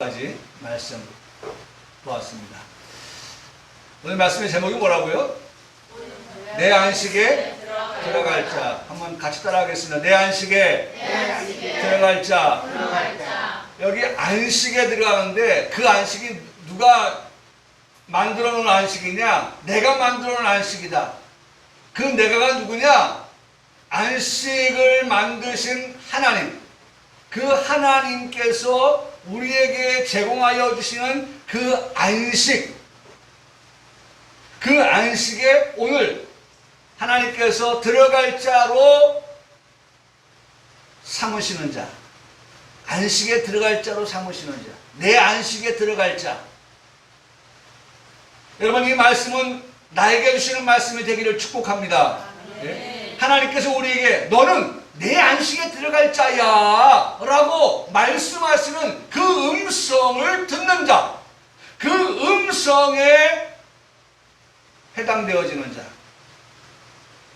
까지 말씀 보았습니다. 오늘 말씀의 제목이 뭐라고요? 내 안식에 들어갈 자. 한번 같이 따라하겠습니다. 내 안식에 들어갈 자. 여기 안식에 들어가는데 그 안식이 누가 만들어 놓은 안식이냐? 내가 만들어 놓은 안식이다. 그 내가가 누구냐? 안식을 만드신 하나님. 그 하나님께서 우리에게 제공하여 주시는 그 안식, 그 안식에 오늘 하나님께서 들어갈 자로 삼으시는 자, 안식에 들어갈 자로 삼으시는 자, 내 안식에 들어갈 자. 여러분, 이 말씀은 나에게 주시는 말씀이 되기를 축복합니다. 네? 하나님께서 우리에게 너는 내 안식에 들어갈 자야 라고 말씀하시는 그 음성을 듣는 자, 그 음성에 해당되어지는 자,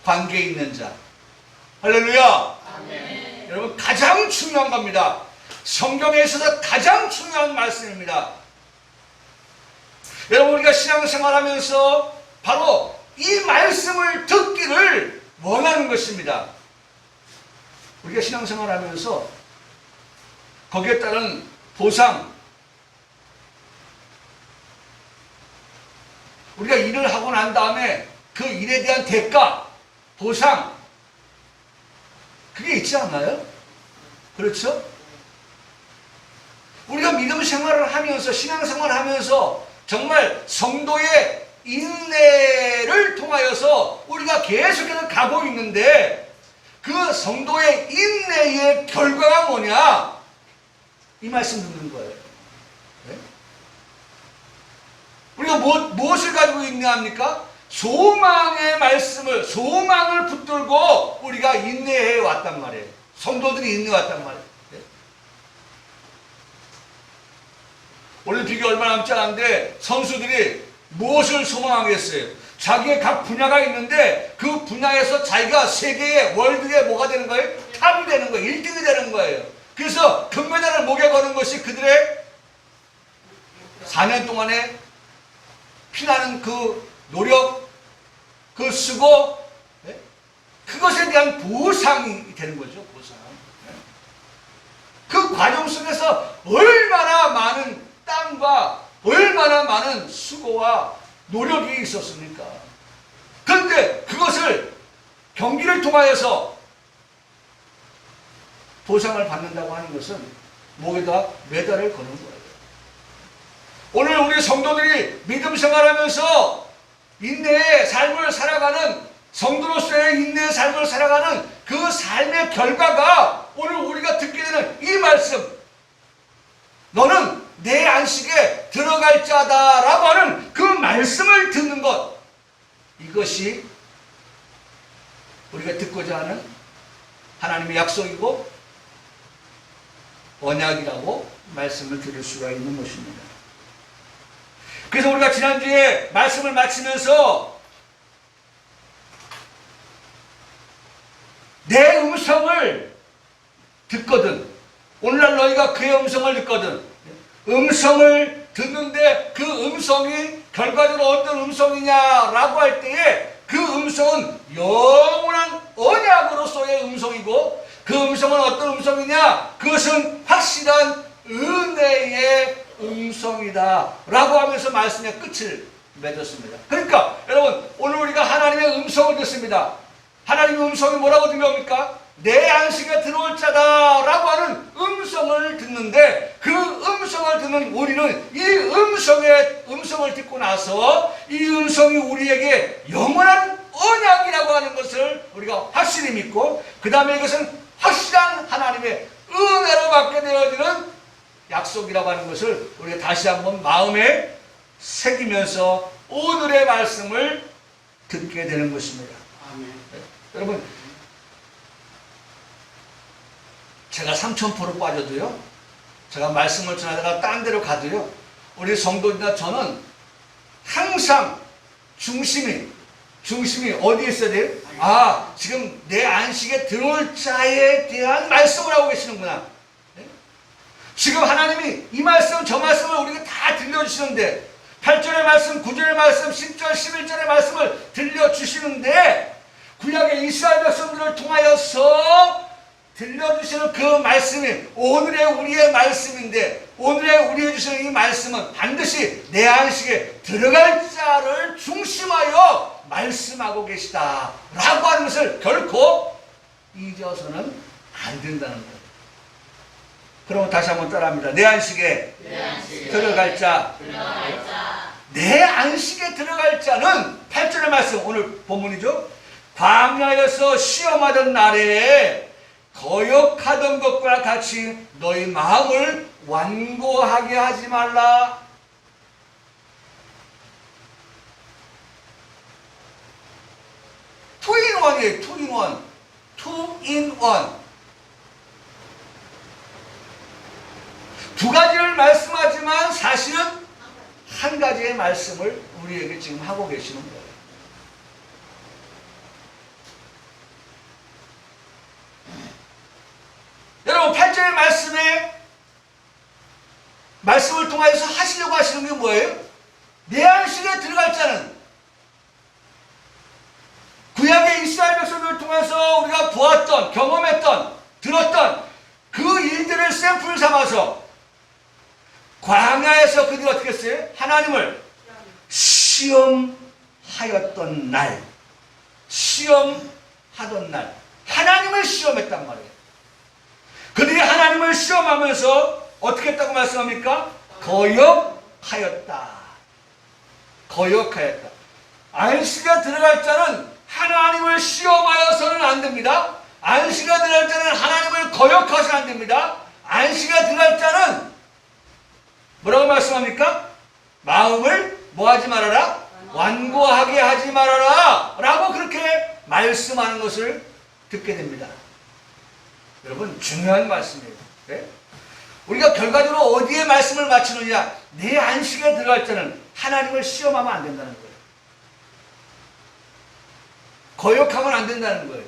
관계에 있는 자. 할렐루야. 아멘. 여러분, 가장 중요한 겁니다. 성경에 있어서 가장 중요한 말씀입니다. 여러분, 우리가 신앙생활하면서 바로 이 말씀을 듣기를 원하는 것입니다. 우리가 신앙생활 하면서 거기에 따른 보상, 우리가 일을 하고 난 다음에 그 일에 대한 대가, 보상, 그게 있지 않나요? 그렇죠? 우리가 믿음 생활을 하면서, 신앙생활을 하면서 정말 성도의 인내를 통하여서 우리가 계속해서 가고 있는데 그 성도의 인내의 결과가 뭐냐? 이 말씀 듣는 거예요. 네? 우리가 무엇을 가지고 인내합니까? 소망의 말씀을, 소망을 붙들고 우리가 인내해 왔단 말이에요. 성도들이 인내해 왔단 말이에요. 네? 올림픽이 얼마 남지 않았는데 선수들이 무엇을 소망하겠어요? 자기의 각 분야가 있는데 그 분야에서 자기가 세계의 월드에 뭐가 되는 거예요? 탑이 되는 거예요. 1등이 되는 거예요. 그래서 금메달을 목에 거는 것이 그들의 4년 동안에 피나는 그 노력, 그 수고, 네? 그것에 대한 보상이 되는 거죠. 보상. 네? 그 과정 속에서 얼마나 많은 땀과 얼마나 많은 수고와 노력이 있었습니까? 그런데 그것을 경기를 통하여서 보상을 받는다고 하는 것은 목에다 메달을 거는 거예요. 오늘 우리 성도들이 믿음 생활하면서 인내의 삶을 살아가는, 성도로서의 인내의 삶을 살아가는 그 삶의 결과가 오늘 우리가 듣게 되는 이 말씀, 너는 내 안식에 들어갈 자다라고 하는 그 말씀을 듣는 것, 이것이 우리가 듣고자 하는 하나님의 약속이고 언약이라고 말씀을 들을 수가 있는 것입니다. 그래서 우리가 지난주에 말씀을 마치면서 내 음성을 듣거든, 오늘날 너희가 그의 음성을 듣거든, 음성을 듣는데 그 음성이 결과적으로 어떤 음성이냐라고 할 때에 그 음성은 영원한 언약으로서의 음성이고, 그 음성은 어떤 음성이냐? 그것은 확실한 은혜의 음성이다 라고 하면서 말씀의 끝을 맺었습니다. 그러니까 여러분, 오늘 우리가 하나님의 음성을 듣습니다. 하나님의 음성이 뭐라고 들려옵니까? 내 안식에 들어올 자다라고 하는 음성을 듣는데, 그 음성을 듣는 우리는 이 음성을 듣고 나서 이 음성이 우리에게 영원한 언약이라고 하는 것을 우리가 확실히 믿고, 그 다음에 이것은 확실한 하나님의 은혜로 받게 되어지는 약속이라고 하는 것을 우리가 다시 한번 마음에 새기면서 오늘의 말씀을 듣게 되는 것입니다. 아멘. 네? 여러분, 제가 3000% 빠져도요, 제가 말씀을 전하다가 딴 데로 가도요, 우리 성도들이나 저는 항상 중심이 어디에 있어야 돼요? 지금 내 안식에 들어올 자에 대한 말씀을 하고 계시는구나. 네? 지금 하나님이 이 말씀 저 말씀을 우리에게 다 들려주시는데 8절의 말씀, 9절의 말씀, 10절, 11절의 말씀을 들려주시는데 구약의 이스라엘 백성들을 통하여서 들려주시는 그 말씀이 오늘의 우리의 말씀인데 오늘의 우리에게 주시는 이 말씀은 반드시 내 안식에 들어갈 자를 중심하여 말씀하고 계시다 라고 하는 것을 결코 잊어서는 안 된다는 거예요. 그럼 다시 한번 따라합니다. 내 안식에 들어갈 자. 내 안식에 들어갈 자는 8절의 말씀 오늘 본문이죠. 광야에서 시험하던 날에 거역하던 것과 같이 너희 마음을 완고하게 하지 말라. 투인원이에요. 투인원. 투인원. 두 가지를 말씀하지만 사실은 한 가지의 말씀을 우리에게 지금 하고 계시는 거예요. 여러분 8절의 말씀을 통해서 하시려고 하시는 게 뭐예요? 내 안식에 들어갈 자는 구약의 이스라엘 백성들을 통해서 우리가 보았던 경험했던 들었던 그 일들을 샘플 삼아서 광야에서 그들이 어떻게 했어요? 하나님을 시험하였던 날 시험하던 날 하나님을 시험했단 말이에요. 그들이 하나님을 시험하면서 어떻게 했다고 말씀합니까? 거역하였다. 거역하였다. 안식에 들어갈 자는 하나님을 시험하여서는 안 됩니다. 안식에 들어갈 자는 하나님을 거역하셔서는 안 됩니다. 안식에 들어갈 자는 뭐라고 말씀합니까? 마음을 뭐하지 말아라? 완고하게 하지 말아라 라고 그렇게 말씀하는 것을 듣게 됩니다. 여러분 중요한 말씀이에요. 네? 우리가 결과적으로 어디에 말씀을 맞추느냐? 내 안식에 들어갈 때는 하나님을 시험하면 안 된다는 거예요. 거역하면 안 된다는 거예요.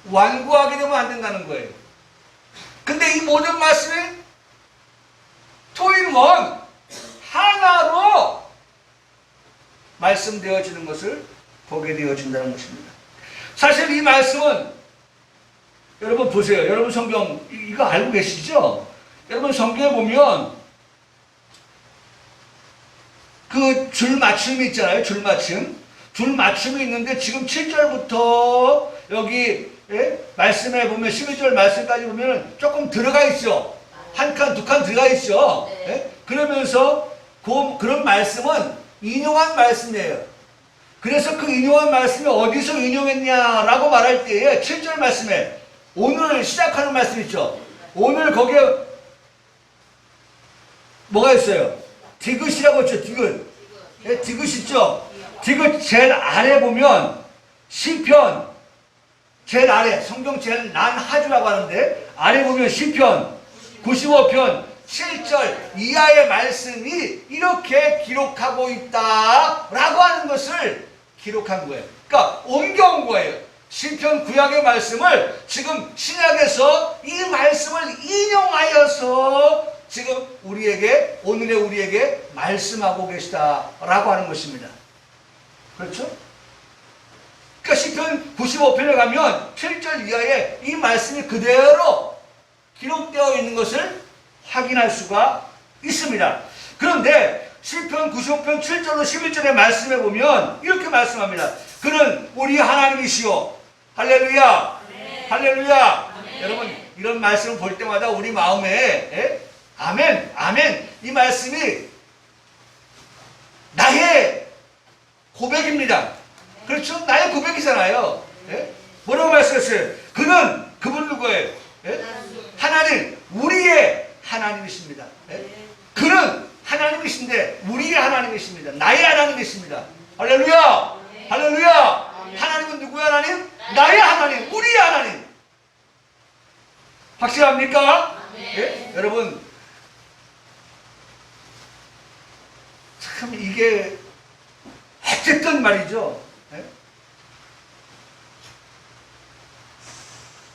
완고하게 되면 안 된다는 거예요. 근데 이 모든 말씀이 투인원 하나로 말씀되어지는 것을 보게 되어진다는 것입니다. 사실 이 말씀은 여러분 보세요. 여러분 성경 이거 알고 계시죠? 여러분 성경에 보면 그 줄맞춤이 있잖아요. 줄맞춤이 있는데 지금 7절부터 여기 말씀에 보면 12절 말씀까지 보면 조금 들어가 있죠. 한 칸, 두 칸 들어가 있죠. 그러면서 그런 말씀은 인용한 말씀이에요. 그래서 그 인용한 말씀이 어디서 인용했냐라고 말할 때에 7절 말씀에 오늘 시작하는 말씀 있죠. 오늘 거기에 뭐가 있어요? 디귿이라고 했죠. 디귿. 디귿 있죠. 디귿 제일 아래 보면 시편 제일 아래 성경 제일 난 하주라고 하는데 아래 보면 시편 95편 7절 이하의 말씀이 이렇게 기록하고 있다라고 하는 것을 기록한 거예요. 그러니까 옮겨온 거예요. 시편 구약의 말씀을 지금 신약에서 이 말씀을 인용하여서 지금 우리에게 오늘의 우리에게 말씀하고 계시다라고 하는 것입니다. 그렇죠? 그러니까 시편 95편에 가면 7절 이하에 이 말씀이 그대로 기록되어 있는 것을 확인할 수가 있습니다. 그런데 시편 95편 7절로 11절의 말씀에 보면 이렇게 말씀합니다. 그는 우리 하나님이시오. 할렐루야. 네. 할렐루야. 네. 여러분 이런 말씀을 볼 때마다 우리 마음에 아멘 아멘 이 말씀이 나의 고백입니다. 그렇죠? 나의 고백이잖아요. 뭐라고 말씀했어요? 그분 누구예요? 하나님, 우리의 하나님이십니다. 그는 하나님이신데 우리의 하나님이십니다. 나의 하나님이십니다. 할렐루야! 할렐루야! 하나님은 누구의 하나님? 나의 하나님, 우리의 하나님. 확실합니까? 여러분 참 이게 어쨌든 말이죠.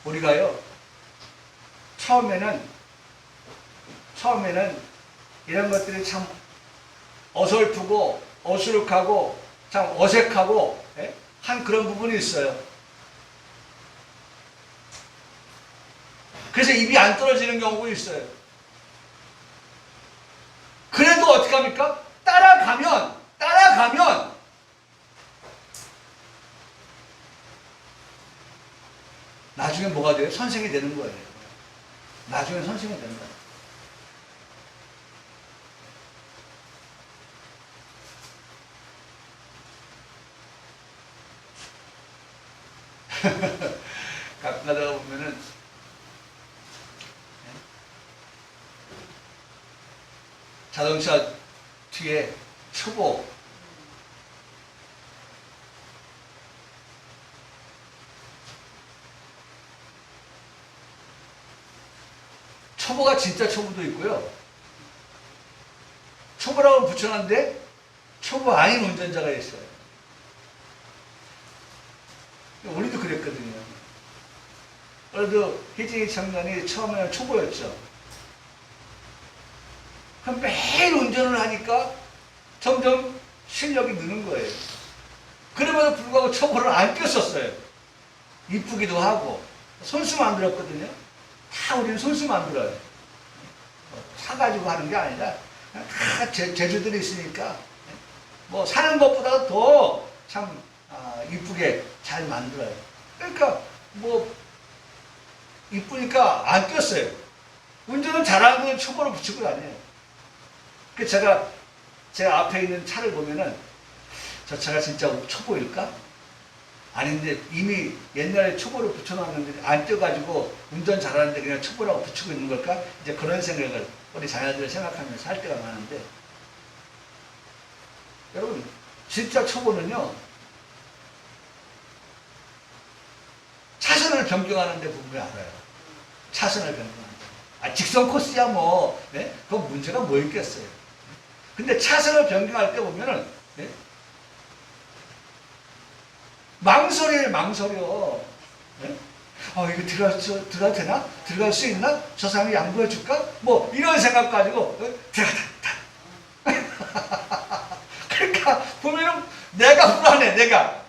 우리가요 처음에는 처음에는 이런 것들이 참 어설프고 어수룩하고 참 어색하고 한 그런 부분이 있어요. 그래서 입이 안 떨어지는 경우가 있어요. 그래도 어떻게 합니까? 따라가면 나중에 뭐가 돼요? 선생이 되는 거예요. 나중에 선생이 되는 거예요. 가끔 가다가 보면은 자동차 뒤에 초보 초보가 진짜 초보도 있고요. 초보라고 붙여놨는데 초보 아닌 운전자가 있어요. 우리도 그랬거든요. 그래도 희진이 청년이 처음에는 초보였죠. 그럼 매일 운전을 하니까 점점 실력이 느는 거예요. 그럼에도 불구하고 초보를 안 뛰었었어요. 이쁘기도 하고 손수 만들었거든요. 다 우리는 손수 만들어요. 사가지고 하는 게 아니라 다 재주들이 있으니까 뭐 사는 것보다 더 참 이쁘게 잘 만들어요. 그러니까 뭐 이쁘니까 안 뛰었어요. 운전은 잘하는 건 초보를 붙이고 다녀요. 그래서 제가 앞에 있는 차를 보면은 저 차가 진짜 초보일까? 아닌데 이미 옛날에 초보를 붙여놨는데 안 뛰어가지고 운전 잘하는데 그냥 초보라고 붙이고 있는 걸까? 이제 그런 생각을 우리 자녀들을 생각하면서 할 때가 많은데, 여러분 진짜 초보는요 차선을 변경하는 데 부분을 알아요. 차선을 변경하는 데. 직선 코스야 뭐 그건 문제가 뭐 있겠어요. 근데 차선을 변경할 때 보면은 망설여. 이거 들어가도 되나? 들어갈 수 있나? 저 사람이 양보해 줄까? 뭐 이런 생각 가지고 들어가다. 그러니까 보면은 내가 불안해. 내가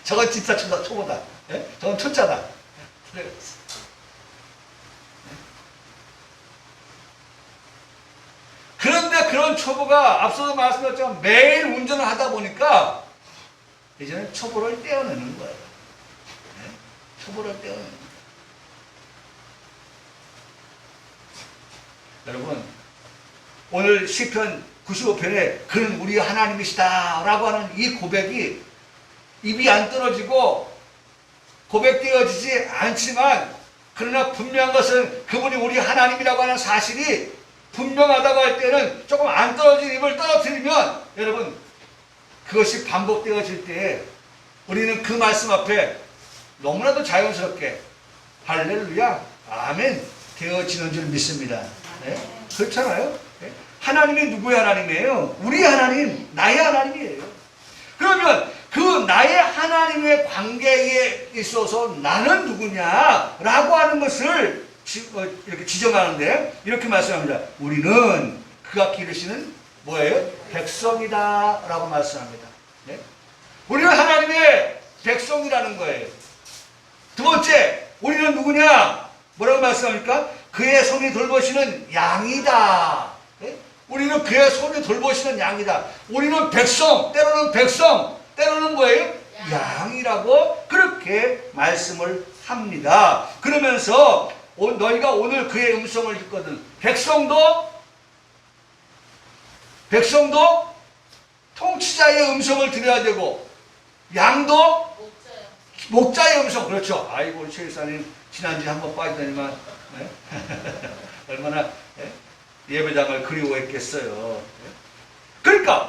저건 진짜 초보다. 저건 초짜다. 그런데 그런 초보가 앞서도 말씀드렸지만 매일 운전을 하다 보니까 이제는 초보를 떼어내는 거예요. 초보를 떼어내는 거예요. 여러분, 오늘 시편 95편에 그는 우리 하나님이시다 라고 하는 이 고백이 입이 안 떨어지고 고백되어지지 않지만, 그러나 분명한 것은 그분이 우리 하나님이라고 하는 사실이 분명하다고 할 때는 조금 안 떨어진 입을 떨어뜨리면, 여러분 그것이 반복되어질 때에 우리는 그 말씀 앞에 너무나도 자연스럽게 할렐루야 아멘 되어지는 줄 믿습니다. 그렇잖아요. 하나님이 누구의 하나님이에요? 우리 하나님, 나의 하나님이에요. 그러면 그 나의 하나님의 관계에 있어서 나는 누구냐라고 하는 것을 이렇게 지정하는데 이렇게 말씀합니다. 우리는 그가 기르시는 뭐예요? 백성이다 라고 말씀합니다. 우리는 하나님의 백성이라는 거예요. 두 번째, 우리는 누구냐? 뭐라고 말씀합니까? 그의 손이 돌보시는 양이다. 우리는 그의 손이 돌보시는 양이다. 우리는 백성, 때로는 뭐예요? 양이라고 그렇게 말씀을 합니다. 그러면서 너희가 오늘 그의 음성을 듣거든. 백성도 통치자의 음성을 들어야 되고, 양도 목자의 음성. 그렇죠. 아이고, 최 일사님 지난주에 한번 빠지더니만 얼마나 예배당을 그리워했겠어요. 그러니까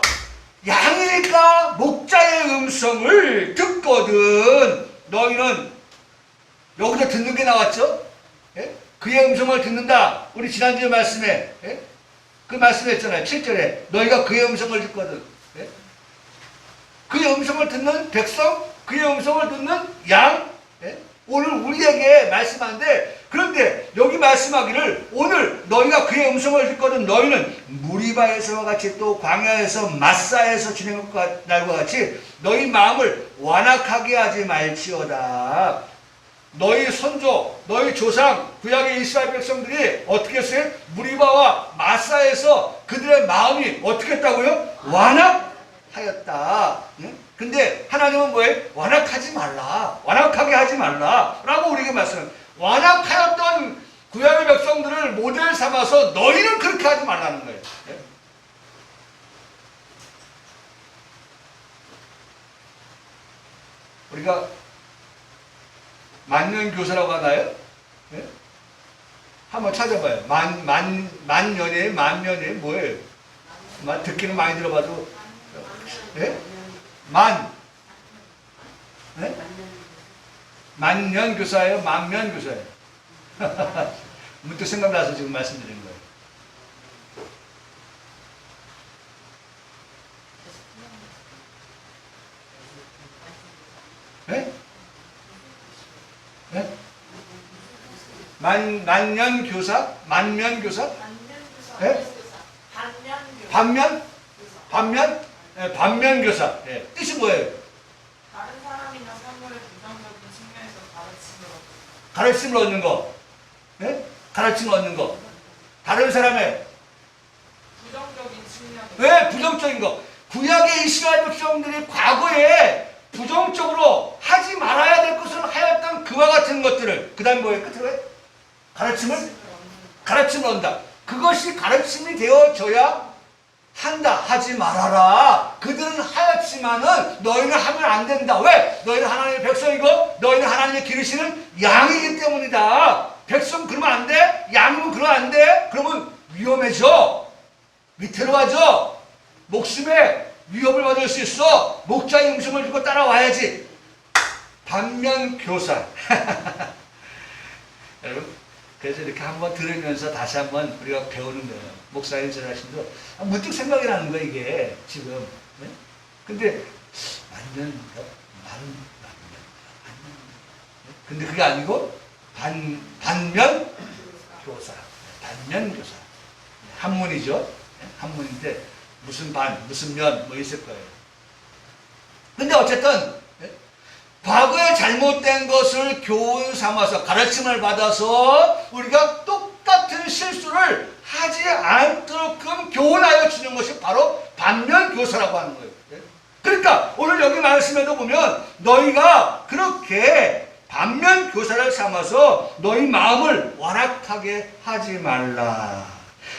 양이니까 목자의 음성을 듣거든. 너희는 여기서 듣는 게 나왔죠? 그의 음성을 듣는다. 우리 지난주에 말씀에 그 말씀했잖아요. 7절에 너희가 그의 음성을 듣거든. 그의 음성을 듣는 백성, 그의 음성을 듣는 양, 오늘 우리에게 말씀하는데, 그런데 여기 말씀하기를 오늘 너희가 그의 음성을 듣거든 너희는 무리바에서와 같이 또 광야에서 마사에서 지낸 날과 같이 너희 마음을 완악하게 하지 말지어다. 너희 선조, 너희 조상, 구약의 이스라엘 백성들이 어떻게 했어요? 무리바와 마사에서 그들의 마음이 어떻게 했다고요? 완악하였다. 근데 하나님은 뭐예요? 완악하지 말라. 완악하게 하지 말라. 라고 우리에게 말씀해요. 완악하였던 구약의 백성들을 모델 삼아서 너희는 그렇게 하지 말라는 거예요. 우리가 만년교사라고 하나요? 네? 한번 찾아봐요. 만년이에요? 만년이에요? 뭐예요? 듣기는 많이 들어봐도. 네? 네? 만년교사예요? 만면교사예요? 문득 생각나서 지금 말씀드리는 거예요. 네? 네? 만년교사? 만면교사? 네? 반면? 반면? 네, 반면교사. 네. 뜻이 뭐예요? 다른 사람이나 사물의 부정적인 측면에서 가르침을 얻는 거. 네? 가르침을 얻는 거. 다른 사람의 부정적인 측면. 왜 부정적인 거? 구약의 이스라엘 백성들이 과거에 부정적으로 하지 말아야 될 것을 하였던 그와 같은 것들을, 그 다음 뭐예요? 끝으로 가르침을 얻는다. 그것이 가르침이 되어져야 한다. 하지 말아라. 그들은 하였지만은 너희는 하면 안 된다. 왜? 너희는 하나님의 백성이고 너희는 하나님의 기르시는 양이기 때문이다. 백성 그러면 안 돼? 양이면 그러면 안 돼? 그러면 위험해져. 위태로워져. 목숨에 위협을 받을 수 있어. 목자의 음성을 듣고 따라와야지. 반면교사. 여러분, 그래서 이렇게 한번 들으면서 다시 한번 우리가 배우는 거예요. 목사님 전하신도 문득 생각이 나는 거예요, 이게 지금. 네? 근데 반면. 근데 그게 아니고 반면 교사. 반면 교사. 한문이죠. 한문인데 무슨 반, 무슨 면, 뭐 있을 거예요. 근데 어쨌든, 과거에 잘못된 것을 교훈 삼아서 가르침을 받아서 우리가 똑같은 실수를 하지 않도록끔 교훈하여 주는 것이 바로 반면교사라고 하는 거예요. 그러니까 오늘 여기 말씀에도 보면 너희가 그렇게 반면교사를 삼아서 너희 마음을 완악하게 하지 말라.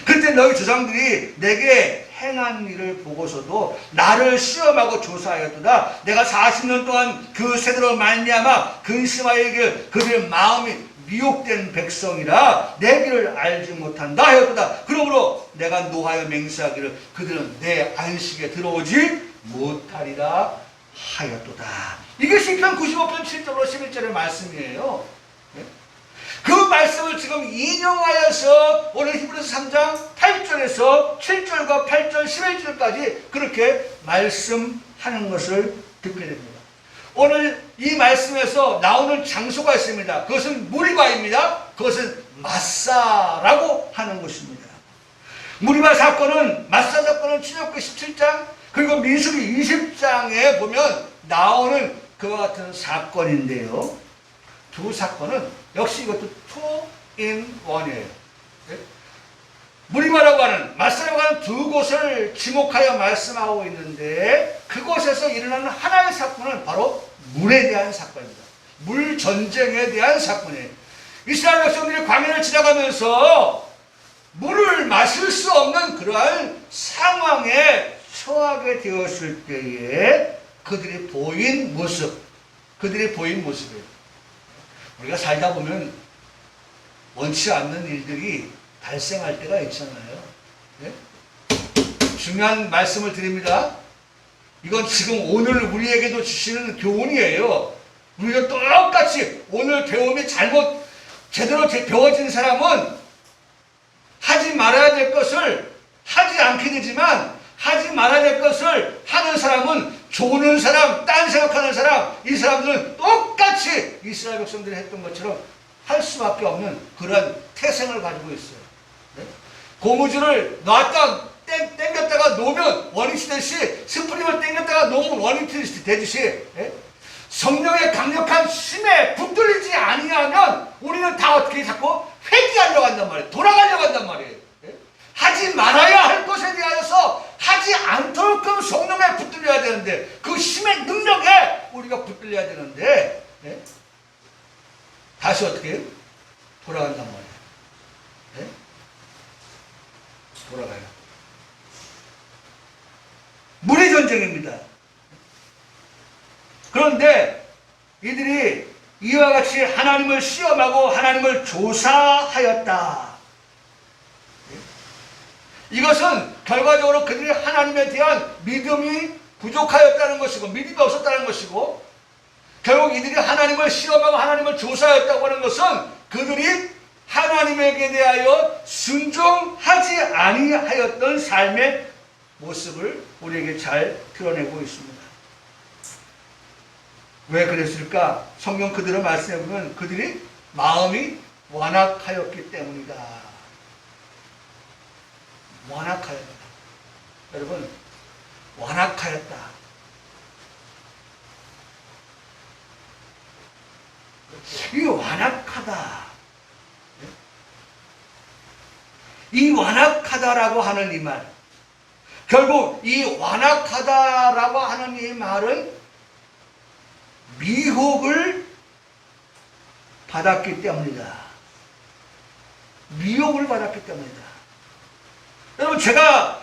그때 너희 조상들이 내게 행한 일을 보고서도 나를 시험하고 조사하였도다. 내가 40년 동안 그 세대로 말미암아 근심하여 이르기를 그들의 마음이 미혹된 백성이라 내 길을 알지 못한다 하였도다. 그러므로 내가 노하여 맹세하기를 그들은 내 안식에 들어오지 못하리라 하였도다. 이게 시편 95편 7절로 11절의 말씀이에요. 그 말씀을 지금 인용하여서 오늘 히브리서 3장 8절에서 7절과 8절 11절까지 그렇게 말씀하는 것을 듣게 됩니다. 오늘 이 말씀에서 나오는 장소가 있습니다. 그것은 무리바입니다. 그것은 마사라고 하는 것입니다. 무리바 사건은, 마사 사건은 출애굽기 17장 그리고 민수기 20장에 보면 나오는 그와 같은 사건인데요. 두 사건은 역시 이것도 2-in-1이에요. 무리바라고 하는, 마사라고 하는 두 곳을 지목하여 말씀하고 있는데 그곳에서 일어나는 하나의 사건은 바로 물에 대한 사건입니다. 물 전쟁에 대한 사건이에요. 이스라엘 백성들이 광야를 지나가면서 물을 마실 수 없는 그러한 상황에 처하게 되었을 때에 그들이 보인 모습이에요. 우리가 살다 보면 원치 않는 일들이 발생할 때가 있잖아요. 네? 중요한 말씀을 드립니다. 이건 지금 오늘 우리에게도 주시는 교훈이에요. 우리가 똑같이 오늘 배움이 제대로 배워진 사람은 하지 말아야 될 것을 하지 않게 되지만 하지 말아야 될 것을 하는 사람은 조는 사람, 딴 생각하는 사람, 이 사람들은 똑같이 이스라엘 백성들이 했던 것처럼 할 수밖에 없는 그런 태생을 가지고 있어요. 네? 고무줄을 놨다 땡겼다가 놓으면 원위치 되듯이, 스프링을 땡겼다가 놓으면 원위치 되듯이, 예? 성령의 강력한 힘에 붙들리지 아니하면 우리는 다 어떻게 자꾸 회귀하려고 한단 말이에요. 돌아가려고 한단 말이에요. 예? 하지 말아야 할 것에 대하여서 하지 않도록 성령에 붙들려야 되는데, 그 힘의 능력에 우리가 붙들려야 되는데, 예? 다시 어떻게 해요? 돌아간단 말이에요. 예? 돌아가요. 물의 전쟁입니다. 그런데 이들이 이와 같이 하나님을 시험하고 하나님을 조사하였다. 이것은 결과적으로 그들이 하나님에 대한 믿음이 부족하였다는 것이고, 믿음이 없었다는 것이고, 결국 이들이 하나님을 시험하고 하나님을 조사하였다고 하는 것은 그들이 하나님에게 대하여 순종하지 아니하였던 삶의 모습을 우리에게 잘 드러내고 있습니다. 왜 그랬을까? 성경 그대로 말씀해 보면 그들이 마음이 완악하였기 때문이다. 완악하였다. 여러분, 완악하였다. 이 완악하다. 이 완악하다라고 하는 이 말, 결국 이 완악하다라고 하는 이 말은 미혹을 받았기 때문이다. 미혹을 받았기 때문이다. 여러분, 제가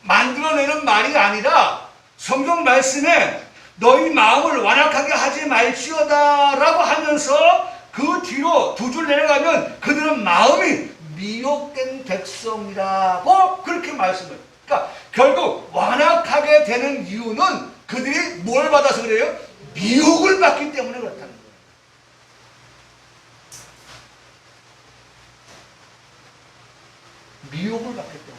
만들어내는 말이 아니라 성경 말씀에 너희 마음을 완악하게 하지 말지어다 라고 하면서 그 뒤로 두 줄 내려가면 그들은 마음이 미혹된 백성이라고 그렇게 말씀을. 그러니까 결국 완악하게 되는 이유는 그들이 뭘 받아서 그래요? 미혹을 받기 때문에 그렇다는 거예요. 미혹을 받기 때문에.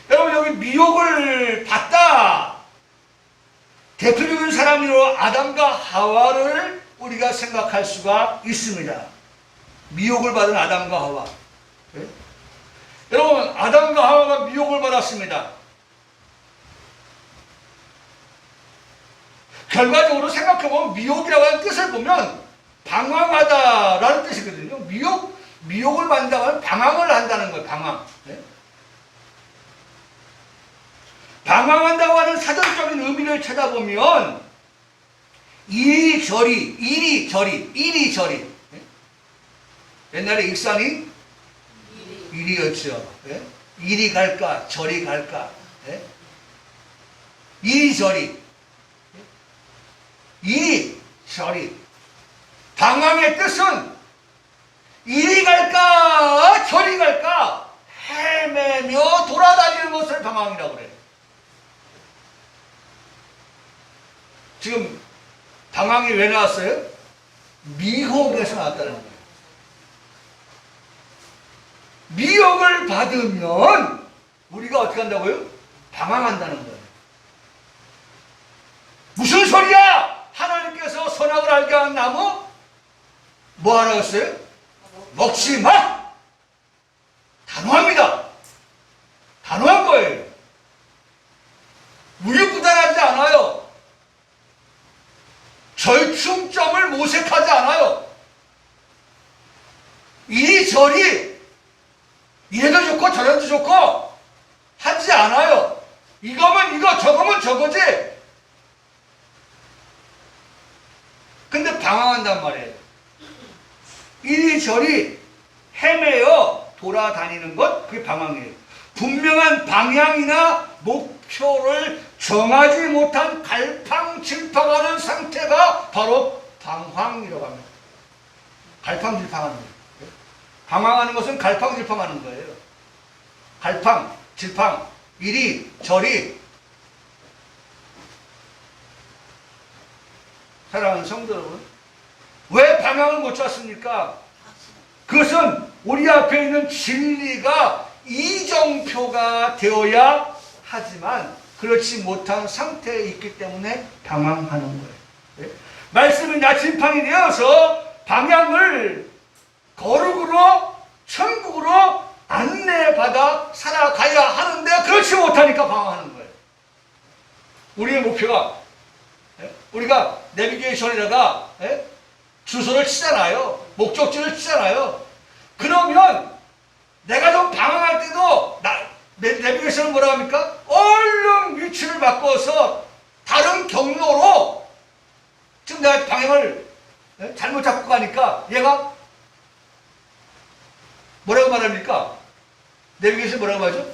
여러분, 여기 미혹을 받다. 대표적인 사람으로 아담과 하와를 우리가 생각할 수가 있습니다. 미혹을 받은 아담과 하와. 네? 여러분, 아담과 하와가 미혹을 받았습니다. 결과적으로 생각해보면 미혹이라고 하는 뜻을 보면 방황하다라는 뜻이거든요. 미혹을 받는다고 하면 방황을 한다는 거예요. 방황. 네? 방황한다고 하는 사전적인 의미를 찾아보면 이리저리. 네? 옛날에 익산이 이리였죠. 네? 이리 갈까 저리 갈까. 네? 이리저리. 이리저리. 방황의 뜻은 이리 갈까 저리 갈까 헤매며 돌아다니는 것을 방황이라고 그래요. 지금 방황이 왜 나왔어요? 미혹에서 나왔다는 거예요. 미혹을 받으면 우리가 어떻게 한다고요? 방황한다는 거예요. 무슨 소리야? 하나님께서 선악을 알게 한 나무 뭐 하라고 했어요? 먹지 마! 단호합니다. 단호한 거예요. 우유부단하지 않아요. 절충점을 모색하지 않아요. 이리저리 이래도 좋고 저래도 좋고 하지 않아요. 이거면 이거 저거면 저거지. 근데 방황한단 말이에요. 이리저리 헤매어 돌아다니는 것, 그게 방황이에요. 분명한 방향이나 목표를 정하지 못한 갈팡질팡하는 상태가 바로 방황이라고 합니다. 갈팡질팡하는 거예요. 방황하는 것은 갈팡질팡하는 거예요. 갈팡, 질팡, 이리 저리. 사랑하는 성도 여러분, 왜 방향을 못 찾습니까? 그것은 우리 앞에 있는 진리가 이정표가 되어야 하지만 그렇지 못한 상태에 있기 때문에 방황하는 거예요. 예? 말씀이 나침판이 되어서 방향을 거룩으로 천국으로 안내받아 살아가야 하는데 그렇지 못하니까 방황하는 거예요. 우리의 목표가 우리가 내비게이션에다가 주소를 치잖아요. 목적지를 치잖아요. 그러면 내가 좀 방황할 때도 내비게이션은 뭐라고 합니까? 얼른 위치를 바꿔서 다른 경로로 지금 내가 방향을 잘못 잡고 가니까 얘가 뭐라고 말합니까? 내비게이션 뭐라고 하죠?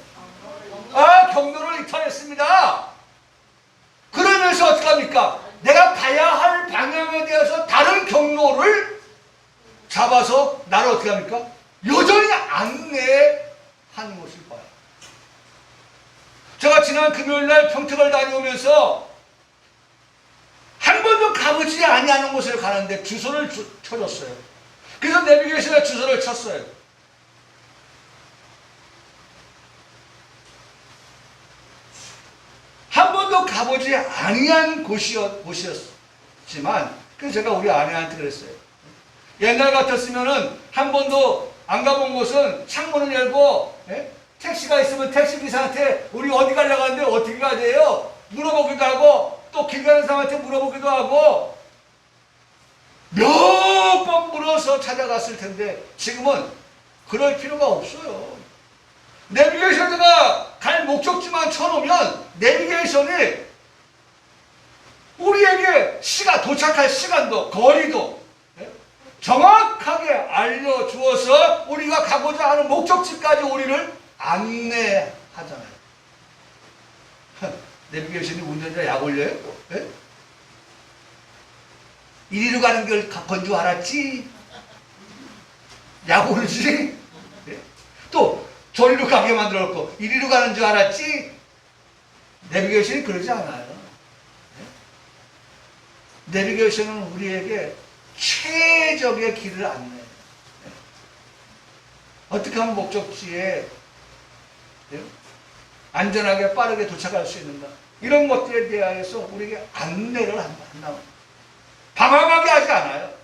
경로를 이탈했습니다. 그러면서 어떻게 합니까? 내가 가야 할 방향에 대해서 다른 경로를 잡아서 나를 어떻게 합니까? 여전히 안내하는 것을 봐요. 제가 지난 금요일날 평택을 다녀오면서 한 번도 가보지 아니하는 곳을 가는데 주소를 쳐줬어요. 그래서 내비게이션에 주소를 쳤어요. 한 번도 가보지 아니한 곳이었지만 그래서 제가 우리 아내한테 그랬어요. 옛날 같았으면은 한 번도 안 가본 곳은 창문을 열고 택시가 있으면 택시 기사한테 우리 어디 가려고 하는데 어떻게 가야 돼요? 물어보기도 하고 또 길 가는 사람한테 물어보기도 하고 몇 번 물어서 찾아갔을 텐데 지금은 그럴 필요가 없어요. 내비게이션에가 갈 목적지만 쳐놓으면 내비게이션이 우리에게 도착할 시간도 거리도 정확하게 알려주어서 우리가 가고자 하는 목적지까지 우리를 안내하잖아요. 내비게이션이 운전자 약 올려요? 이리로 가는 걸 건 줄 알았지? 약 오르지? 또 저리로 가게 만들어놓고 이리로 가는 줄 알았지? 내비게이션이 그러지 않아요. 내비게이션은 우리에게 최적의 길을 안내해요. 어떻게 하면 목적지에 안전하게 빠르게 도착할 수 있는가? 이런 것들에 대하여서 우리에게 안내를 한다. 방황하게 하지 않아요.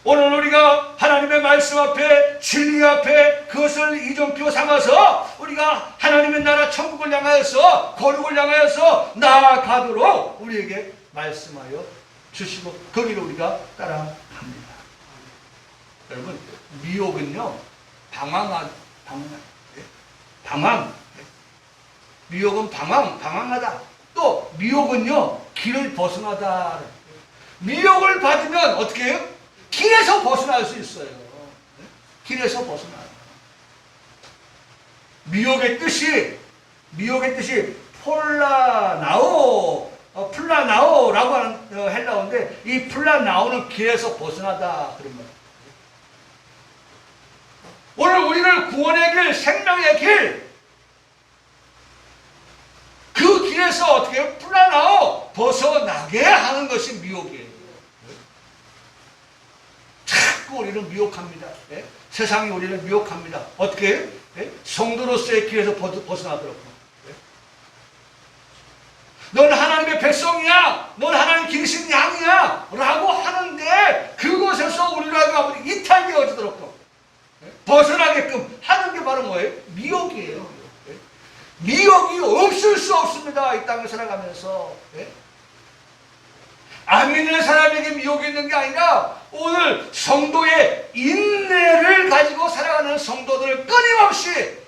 오늘 우리가 하나님의 말씀 앞에 진리 앞에 그것을 이정표 삼아서 우리가 하나님의 나라 천국을 향하여서 거룩을 향하여서 나아가도록 우리에게 말씀하여 주시고 거기를 우리가 따라갑니다. 여러분 미혹은요 방황 미혹은 방황하다. 또 미혹은요 길을 벗어나다. 미혹을 받으면 어떻게 해요? 길에서 벗어날 수 있어요. 길에서 벗어나요. 미혹의 뜻이 플라나오라고 하는 헬라어인데 이 플라나오는 길에서 벗어나다 그런 거예요. 오늘 우리를 구원의 길, 생명의 길, 그 길에서 어떻게 해요? 플라나오 벗어나게 하는 것이 미혹이에요. 자꾸 우리를 미혹합니다. 세상이 우리를 미혹합니다. 어떻게 해요? 성도로서의 길에서 벗어나도록. 넌 하나님의 백성이야. 넌 하나님 기르신 양이야. 라고 하는데 그곳에서 우리가 이탈되어지도록 벗어나게끔 하는 게 바로 뭐예요? 미혹이에요. 미혹이 없을 수 없습니다. 이 땅을 살아가면서. 안 믿는 사람에게 미혹이 있는 게 아니라 오늘 성도의 인내를 가지고 살아가는 성도들을 끊임없이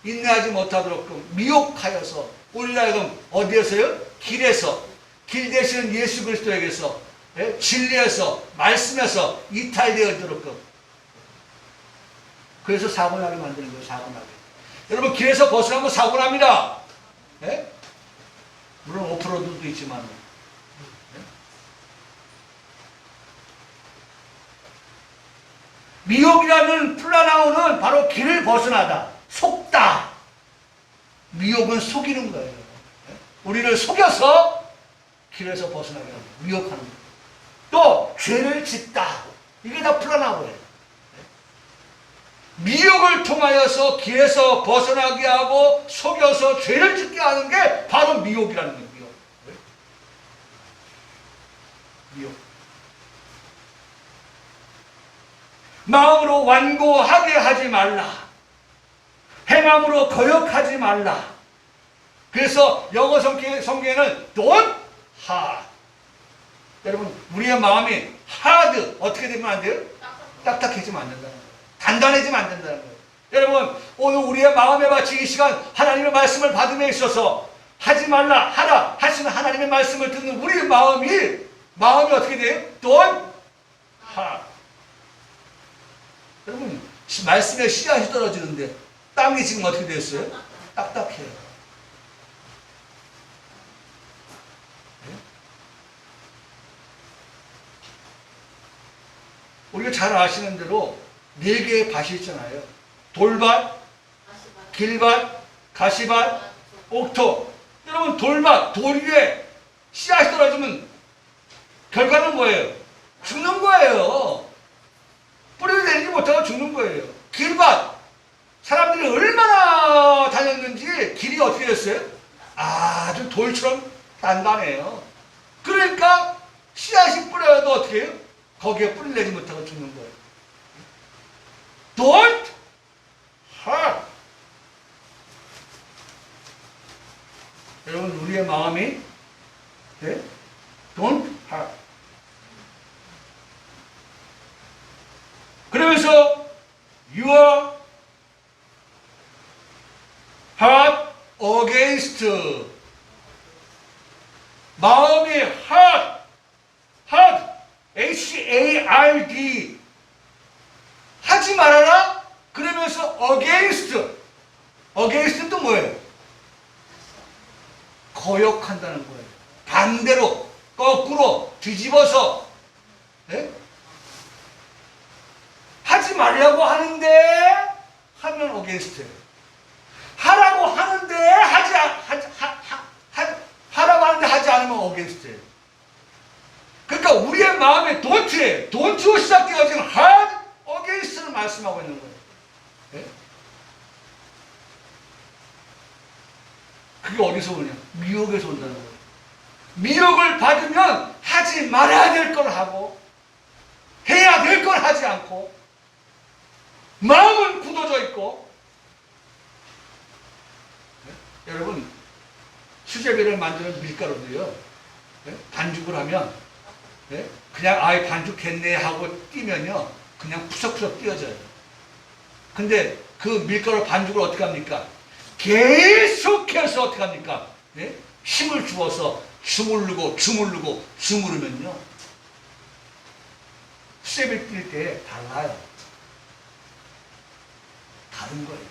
인내하지 못하도록 미혹하여서 우리가 지금 어디에서요? 길에서 길 대신 예수 그리스도에게서 진리에서 말씀에서 이탈되어지도록 그래서 사고나게 만드는 거예요. 사고나게. 여러분 길에서 벗어나면 사고납니다. 물론 오프로드도 있지만 미혹이라는 플라나오는 바로 길을 벗어나다, 속다. 미혹은 속이는 거예요. 우리를 속여서 길에서 벗어나게 합니다. 미혹하는 거예요. 또 죄를 짓다. 이게 다 플라나오예요. 미혹을 통하여서 길에서 벗어나게 하고 속여서 죄를 짓게 하는 게 바로 미혹이라는 거예요. 미혹. 마음으로 완고하게 하지 말라. 행함으로 거역하지 말라. 그래서 영어 성경에는 don't hard. 여러분, 우리의 마음이 hard 어떻게 되면 안 돼요? 딱딱해지면 안 된다는 거예요. 단단해지면 안 된다는 거예요. 여러분, 오늘 우리의 마음에 바친 이 시간 하나님의 말씀을 받음에 있어서 하지 말라, 하라 하시는 하나님의 말씀을 듣는 우리의 마음이 어떻게 돼요? don't hard. 여러분, 말씀에 씨앗이 떨어지는데 땅이 지금 어떻게 됐어요? 딱딱해요. 우리가 잘 아시는 대로 4개의 밭이 있잖아요. 돌밭, 길밭, 가시밭, 옥토. 여러분, 돌밭, 돌 위에 씨앗이 떨어지면 결과는 뭐예요? 죽는 거예요. 뿌리를 내리지 못하고 죽는 거예요. 길밭, 사람들이 얼마나 다녔는지 길이 어떻게 됐어요? 아주 돌처럼 단단해요. 그러니까 씨앗이 뿌려도 어떻게 해요? 거기에 뿌리를 내지 못하고 죽는 거예요. Don't hurt. 여러분, 우리의 마음이 don't hurt. 그러면서 your heart against, 마음이 hard, H-A-R-D, 하지 말아라. 그러면서 against는 또 뭐예요? 거역한다는 거예요. 반대로, 거꾸로 뒤집어서, 네? 하지 말라고 하는데 하면 against예요. 하라고 하는데 하라고 하는데 하지 않으면 against예요. 그러니까 우리의 마음에 don't예요. don't로 시작되어진 hard against를 말씀하고 있는 거예요. 네? 그게 어디서 오냐? 미혹에서 온다는 거예요. 미혹을 받으면 하지 말아야 될 걸 하고 해야 될 걸 하지 않고 마음은 굳어져 있고. 네? 여러분, 수제비를 만드는 밀가루도요, 네? 반죽을 하면 네? 그냥 아예 반죽했네 하고 뛰면요 그냥 푸석푸석 띄어져요. 근데 그 밀가루 반죽을 어떻게 합니까? 계속해서 어떻게 합니까? 네? 힘을 주어서 주무르면요 수제비 뛸 때 달라요. 다른 거예요.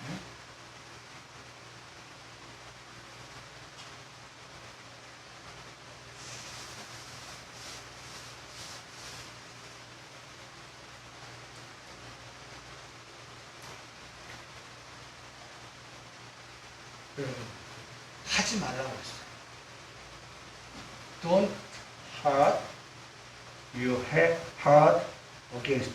네? 여러분, 하지 말라고 했어요. Don't hurt your heart against.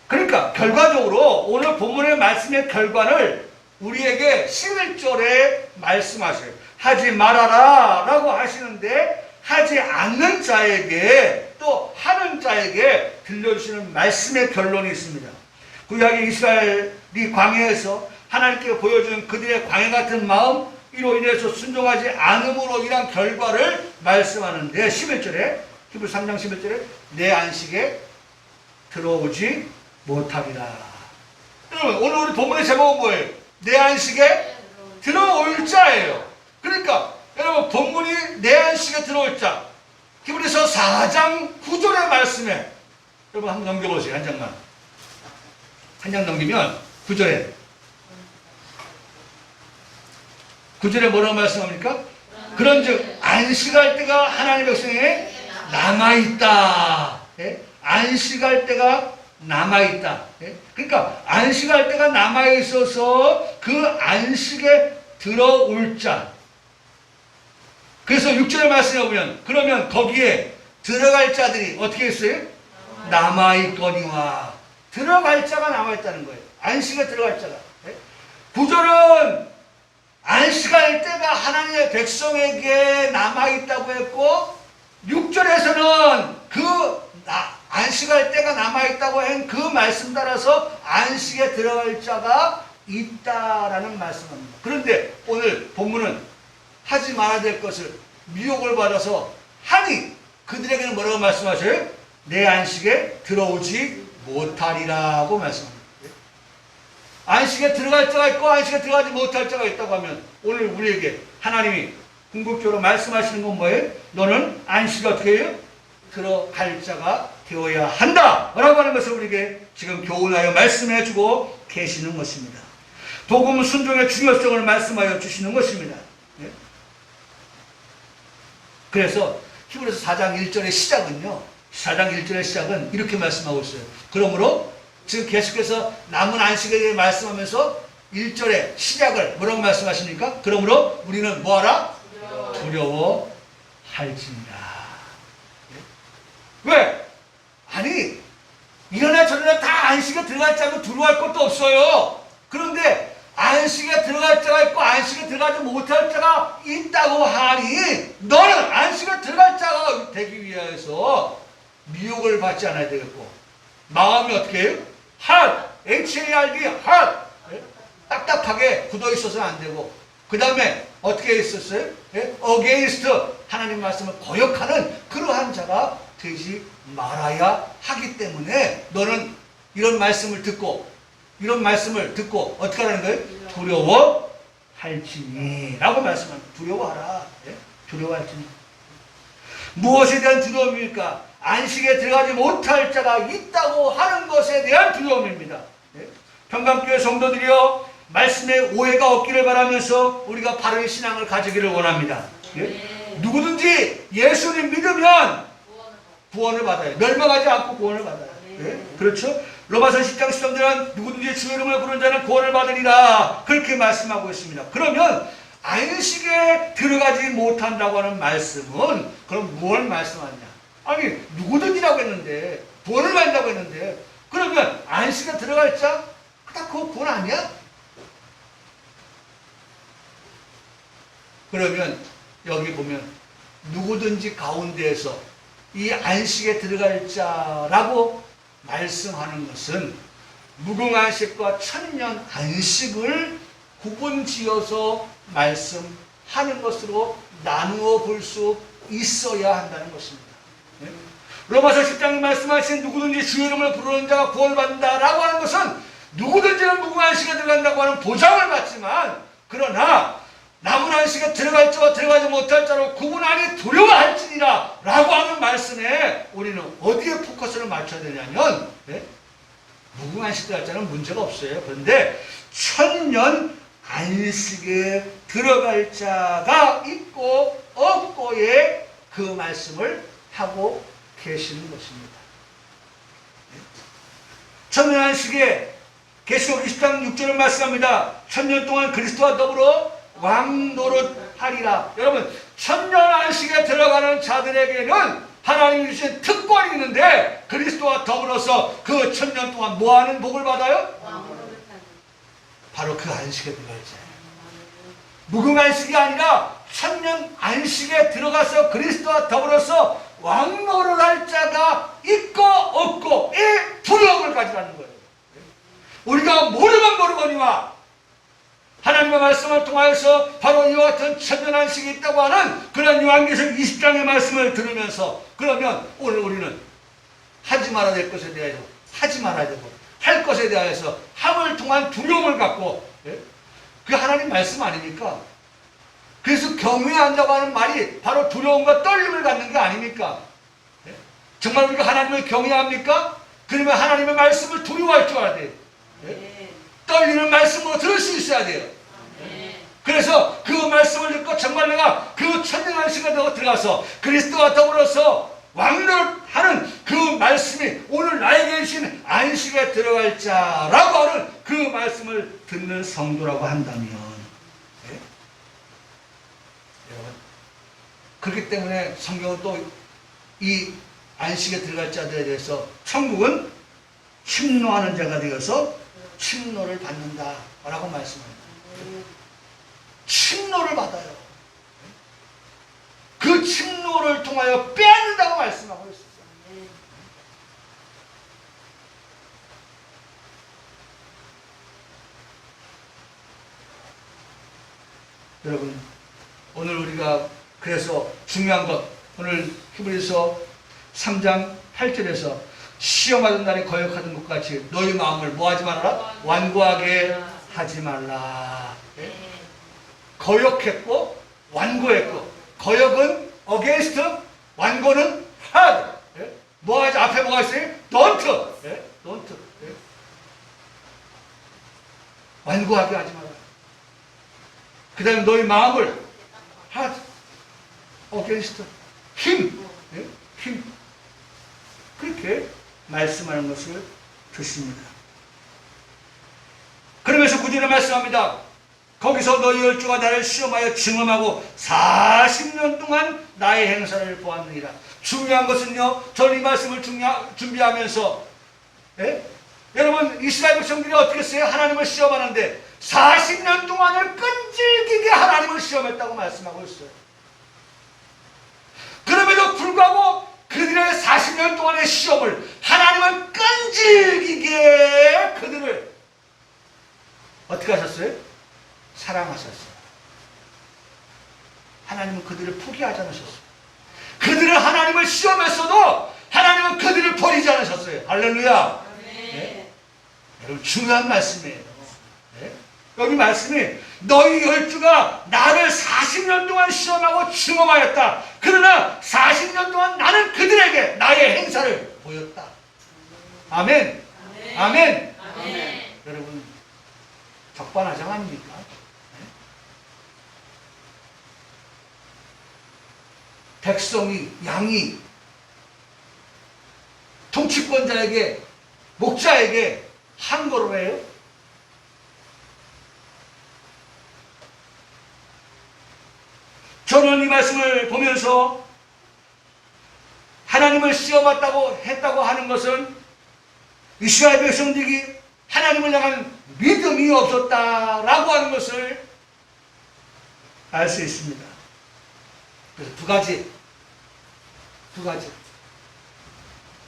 그러니까 결과적으로 오늘 본문의 말씀의 결과를 우리에게 11절에 말씀하셔요. 하지 말아라 라고 하시는데 하지 않는 자에게 또 하는 자에게 들려주시는 말씀의 결론이 있습니다. 구약의 이스라엘이 광야에서 하나님께 보여주는 그들의 광야 같은 마음, 이로 인해서 순종하지 않음으로 인한 결과를 말씀하는데 11절에 히브리서 3장 11절에 내 안식에 들어오지 못하리라. 여러분, 오늘 우리 본문의 제목은 뭐예요? 내 안식에 들어올 자예요. 그러니까 여러분, 본문이 내 안식에 들어올 자, 히브리서 4장 9절의 말씀에 여러분 한번 넘겨보세요. 한 장만. 한 장 넘기면 9절에 뭐라고 말씀합니까? 그런즉 안식할 때가 하나님의 백성에 남아있다. 예? 안식할 때가 남아있다. 예? 그러니까 안식할 때가 남아있어서 그 안식에 들어올 자. 그래서 6절의 말씀에 보면 그러면 거기에 들어갈 자들이 어떻게 했어요? 남아있거니와. 들어갈 자가 남아있다는 거예요. 안식에 들어갈 자가. 9절은 안식할 때가 하나님의 백성에게 남아있다고 했고 6절에서는 안식할 때가 남아있다고 한 그 말씀 따라서 안식에 들어갈 자가 있다라는 말씀입니다. 그런데 오늘 본문은 하지 말아야 될 것을 미혹을 받아서 하니 그들에게는 뭐라고 말씀하셔요? 내 안식에 들어오지 못하리라고 말씀합니다. 안식에 들어갈 자가 있고 안식에 들어가지 못할 자가 있다고 하면 오늘 우리에게 하나님이 궁극적으로 말씀하시는 건 뭐예요? 너는 안식에 어떻게 해요? 들어갈 자가 되어야 한다 라고 하는 것을 우리에게 지금 교훈하여 말씀해 주고 계시는 것입니다. 복음 순종의 중요성을 말씀하여 주시는 것입니다. 그래서 히브리서 4장 1절의 시작은요, 4장 1절의 시작은 이렇게 말씀하고 있어요. 그러므로 지금 계속해서 남은 안식에 대해 말씀하면서 1절의 시작을 뭐라고 말씀하십니까? 그러므로 우리는 뭐하라? 두려워할지니라. 왜? 아니 이러나 저러나 다 안식에 들어갈 자고 두려워할 것도 없어요. 그런데 안식에 들어갈 자가 있고 안식에 들어가지 못할 자가 있다고 하니 너는 안식에 들어갈 자가 되기 위해서 미혹을 받지 않아야 되겠고 마음이 어떻게 해요? HARD 딱딱하게 굳어 있어서는 안 되고 그 다음에 어떻게 있었어요? against 하나님 말씀을 거역하는 그러한 자가 되지 말아야 하기 때문에 너는 이런 말씀을 듣고 어떻게 하라는 거예요? 두려워할지니 라고 말씀합니다. 두려워하라. 두려워할지니. 무엇에 대한 두려움입니까? 안식에 들어가지 못할 자가 있다고 하는 것에 대한 두려움입니다. 평강교회 성도들이여 말씀에 오해가 없기를 바라면서 우리가 바른 신앙을 가지기를 원합니다. 누구든지 예수를 믿으면 구원을 받아요. 멸망하지 않고 구원을 받아요. 그렇죠? 로마서 10장 13절은 누구든지 주의 이름을 부르는 자는 구원을 받으리라 그렇게 말씀하고 있습니다. 그러면 안식에 들어가지 못한다고 하는 말씀은 그럼 무엇을 말씀하냐? 아니 누구든지라고 했는데 구원을 받는다고 했는데 그러면 안식에 들어갈 자? 다 그거 구원 아니야? 그러면 여기 보면 누구든지 가운데에서 이 안식에 들어갈 자라고 말씀하는 것은 무궁안식과 천년 안식을 구분지어서 말씀하는 것으로 나누어 볼 수 있어야 한다는 것입니다. 로마서 10장에 말씀하신 누구든지 주의 이름을 부르는 자가 구원을 받는다라고 하는 것은 누구든지는 무궁안식에 들어간다고 하는 보장을 받지만 그러나 남은 안식에 들어갈 자와 들어가지 못할 자로 구분하니 두려워할지니라 라고 하는 말씀에 우리는 어디에 포커스를 맞춰야 되냐면 무궁안식 들어갈 자는 문제가 없어요. 그런데 천년 안식에 들어갈 자가 있고 없고의 그 말씀을 하고 계시는 것입니다. 천년 안식에 계시록 20장 6절을 말씀합니다. 천년 동안 그리스도와 더불어 왕노릇하리라. 여러분 천년 안식에 들어가는 자들에게는 하나님이 주신 특권이 있는데 그리스도와 더불어서 그 천년 동안 뭐하는 복을 받아요? 바로 그 안식에 들어갈 자예요. 무궁안식이 아니라 천년 안식에 들어가서 그리스도와 더불어서 왕노릇할 자가 있고 없고 이 두려움을 가지라는 거예요. 우리가 모르면 모르거니와 하나님의 말씀을 통하여서 바로 이와 같은 천년 안식이 있다고 하는 그런 요한계시록 20장의 말씀을 들으면서 그러면 오늘 우리는 하지 말아야 될 것에 대하여 하지 말아야 되고 할 것에 대하여서 함을 통한 두려움을 갖고 그게 하나님 말씀 아닙니까? 그래서 경외한다고 하는 말이 바로 두려움과 떨림을 갖는 게 아닙니까? 정말 우리가 하나님을 경외합니까? 그러면 하나님의 말씀을 두려워할 줄 알아야 돼요. 떨리는 말씀으로 들을 수 있어야 돼요. 그래서 그 말씀을 듣고 정말 내가 그 천년 안식에 들어가서 그리스도와 더불어서 왕노릇하는 그 말씀이 오늘 나에게 주신 안식에 들어갈 자라고 하는 그 말씀을 듣는 성도라고 한다면 여러분 그렇기 때문에 성경은 또 이 안식에 들어갈 자들에 대해서 천국은 침노하는 자가 되어서 침노를 받는다 라고 말씀합니다. 침노를 받아요. 그 침노를 통하여 빼앗는다고 말씀하고 있습니다. 여러분, 오늘 우리가 그래서 중요한 것, 오늘 히브리서 3장 8절에서 시험하던 날에 거역하던 것 같이 너희 마음을 뭐 하지 말아라? 완고하게 하지 말라. 네? 거역했고 완고했고, 거역은 against, 완고는 hard. 네? 뭐 하지? 앞에 뭐가 있어요? don't. 네? don't. 네? 완고하게 하지 마라. 그 다음에 너희 마음을 hard, against, 힘. 네? 힘. 그렇게 말씀하는 것을 듣습니다. 그러면서 구절에 말씀합니다. 거기서 너희 열주가 나를 시험하여 증언하고 40년 동안 나의 행사를 보았느니라. 중요한 것은요, 저는 이 말씀을 준비하면서 여러분, 이스라엘 백성들이 어떻게 했어요? 하나님을 시험하는데 40년 동안을 끈질기게 하나님을 시험했다고 말씀하고 있어요. 그럼에도 불구하고 그들의 40년 동안의 시험을 하나님은 끈질기게 그들을 어떻게 하셨어요? 사랑하셨어요. 하나님은 그들을 포기하지 않으셨어요. 그들은 하나님을 시험했어도 하나님은 그들을 버리지 않으셨어요. 할렐루야. 네? 여러분, 중요한 말씀이에요. 네? 여기 말씀이 너희 열주가 나를 40년 동안 시험하고 증언하였다. 그러나 40년 동안 나는 그들에게 나의 행사를 보였다. 아멘. 아멘. 아멘. 아멘. 여러분, 적반하장 아닙니까? 네? 백성이, 양이 통치권자에게, 목자에게 항거를 해요? 저는 이 말씀을 보면서 하나님을 했다고 하는 것은 이스라엘 백성들이 하나님을 향한 믿음이 없었다라고 하는 것을 알 수 있습니다. 그래서 두 가지.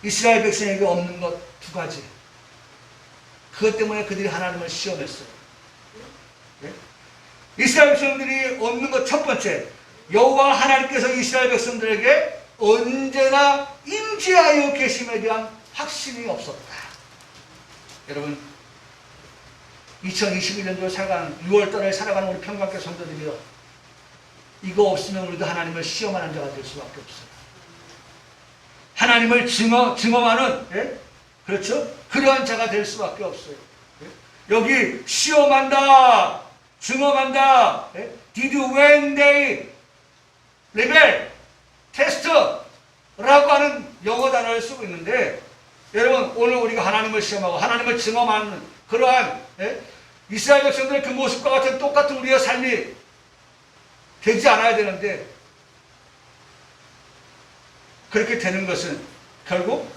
이스라엘 백성에게 없는 것 두 가지. 그것 때문에 그들이 하나님을 시험했어요. 네? 이스라엘 백성들이 얻는 것 첫 번째, 여호와 하나님께서 이스라엘 백성들에게 언제나 임재하여 계심에 대한 확신이 없었다. 여러분, 2021년도에 살아가는 6월달에 살아가는 우리 평강교회 성도들이요, 이거 없으면 우리도 하나님을 시험하는 자가 될 수밖에 없어요. 하나님을 증언하는, 예? 그렇죠? 그러한 자가 될 수밖에 없어요. 예? 여기 시험한다, 증언한다, 예? Did you when they rebel, test 라고 하는 영어 단어를 쓰고 있는데, 여러분, 오늘 우리가 하나님을 시험하고 하나님을 증언하는 그러한 이스라엘 백성들의 그 모습과 같은 똑같은 우리의 삶이 되지 않아야 되는데, 그렇게 되는 것은 결국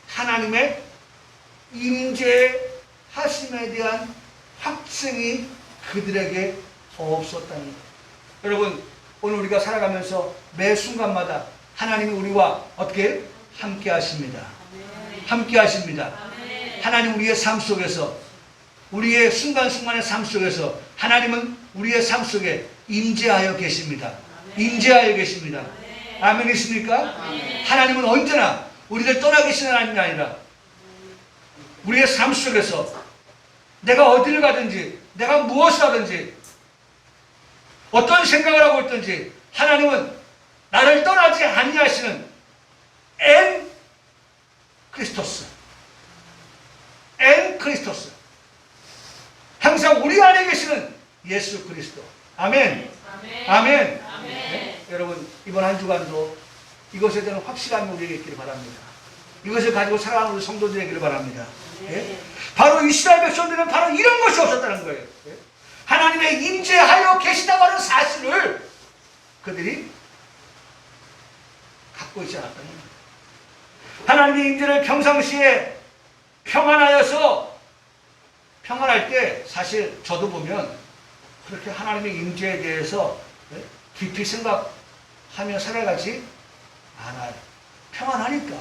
하나님의 임재하심에 대한 확증이 그들에게 없었다는 거예요. 여러분, 오늘 우리가 살아가면서 매 순간마다 하나님이 우리와 어떻게 함께 하십니다. 함께 하십니다. 하나님 우리의 삶 속에서, 우리의 순간순간의 삶 속에서 하나님은 우리의 삶 속에 임재하여 계십니다. 임재하여 계십니다. 아멘이십니까? 하나님은 언제나 우리를 떠나 계시는 하나님이 아니라 우리의 삶 속에서 내가 어디를 가든지, 내가 무엇을 하든지, 어떤 생각을 하고 있든지 하나님은 나를 떠나지 아니하시는 엔 크리스토스, 엔 크리스토스, 항상 우리 안에 계시는 예수 그리스도. 아멘. 아멘. 아멘. 아멘. 네? 여러분, 이번 한 주간도 이것에 대한 확실함이 우리에게 있기를 바랍니다. 이것을 가지고 살아가는 우리 성도들에게를 바랍니다. 네? 바로 이스라엘 백성들은 바로 이런 것이 없었다는 거예요. 네? 하나님의 임재하여 계시다고 하는 사실을 그들이 갖고 갖고 있지 않았다는 거예요. 하나님의 임재를 평상시에 평안하여서 평안할 때 사실 저도 보면 그렇게 하나님의 임재에 대해서 깊이 생각하며 살아가지 않아요. 평안하니까.